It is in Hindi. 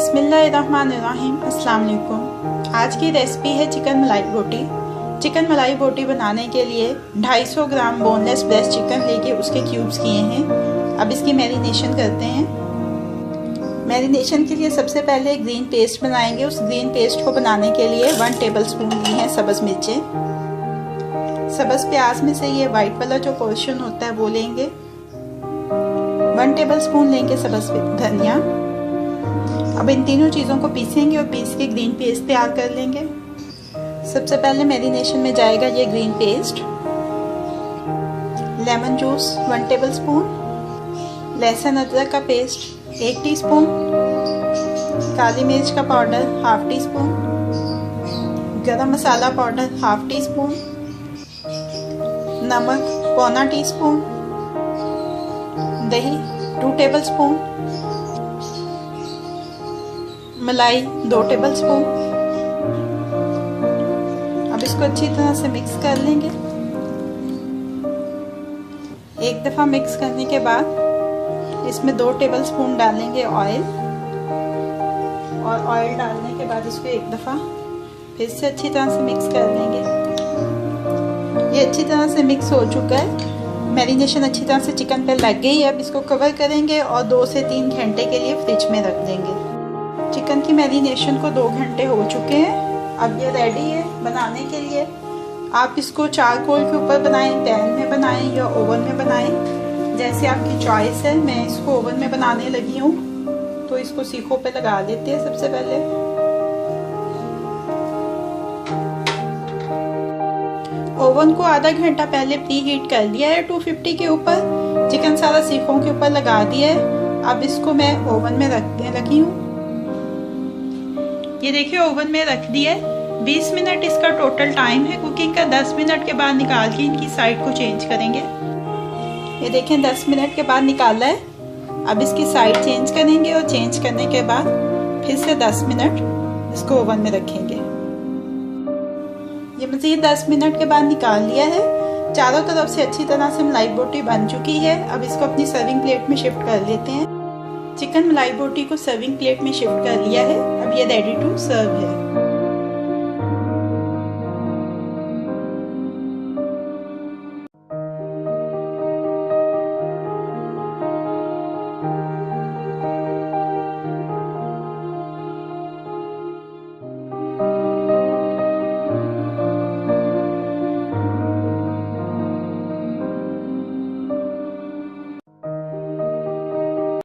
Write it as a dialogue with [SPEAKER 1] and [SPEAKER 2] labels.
[SPEAKER 1] बिस्मिल्लाहिर्रहमानिर्रहीम। अस्सलाम वालेकुम। आज की रेसिपी है चिकन मलाई बोटी। चिकन मलाई बोटी बनाने के लिए 250 ग्राम बोनलेस ब्रेस्ट चिकन लेके उसके क्यूब्स किए हैं। अब इसकी मैरिनेशन करते हैं। मैरिनेशन के लिए सबसे पहले ग्रीन पेस्ट बनाएंगे। उस ग्रीन पेस्ट को बनाने के लिए 1 टेबलस्पून ली है सब्ज़ मिर्चें। सब्ज़ प्याज में से ये वाइट वाला जो पोर्शन होता है वो लेंगे। 1 टेबलस्पून लेंगे सब्ज़ धनिया। अब इन तीनों चीज़ों को पीसेंगे और पीस के ग्रीन पेस्ट तैयार कर लेंगे। सबसे पहले मैरिनेशन में जाएगा ये green pest, lemon juice 1 tablespoon, लहसुन अदरक का पेस्ट 1 टीस्पून, काली मिर्च का पाउडर 1/2 टीस्पून, गरम मसाला पाउडर 1/2 टीस्पून, नमक 1/4 टीस्पून, दही 2 टेबलस्पून, मलाई 2 टेबलस्पून। अब इसको अच्छी तरह से मिक्स कर लेंगे। एक दफ़ा मिक्स करने के बाद इसमें 2 टेबलस्पून डालेंगे ऑयल, और ऑयल डालने के बाद इसको एक दफ़ा फिर से अच्छी तरह से मिक्स कर लेंगे। ये अच्छी तरह से मिक्स हो चुका है। मैरिनेशन अच्छी तरह से चिकन पर लग गई है। अब इसको कवर करेंगे और 2 से 3 घंटे के लिए फ्रिज में रख देंगे। चिकन की मैरिनेशन को 2 घंटे हो चुके हैं। अब ये रेडी है बनाने के लिए। आप इसको चारकोल के ऊपर बनाएं, पैन में बनाएं या ओवन में बनाएं, जैसे आपकी चॉइस है। मैं इसको ओवन में बनाने लगी हूँ, तो इसको सीखों पे लगा देते हैं। सबसे पहले ओवन को आधा घंटा पहले प्री हीट कर लिया है 250 के ऊपर। चिकन सारा सीखों के ऊपर लगा दिया है। अब इसको मैं ओवन में रखने लगी हूँ। ये देखिए ओवन में रख दिया है। 20 मिनट इसका टोटल टाइम है कुकिंग का। 10 मिनट के बाद निकाल के इनकी साइड को चेंज करेंगे। ये देखें 10 मिनट के बाद निकाला है। अब इसकी साइड चेंज करेंगे और चेंज करने के बाद फिर से 10 मिनट इसको ओवन में रखेंगे। ये मज़ीद 10 मिनट के बाद निकाल लिया है। चारों तरफ से अच्छी तरह से मलाई बोटी बन चुकी है। अब इसको अपनी सर्विंग प्लेट में शिफ्ट कर लेते हैं। चिकन मलाई बोटी को सर्विंग प्लेट में शिफ्ट कर लिया है। अब ये रेडी टू सर्व है।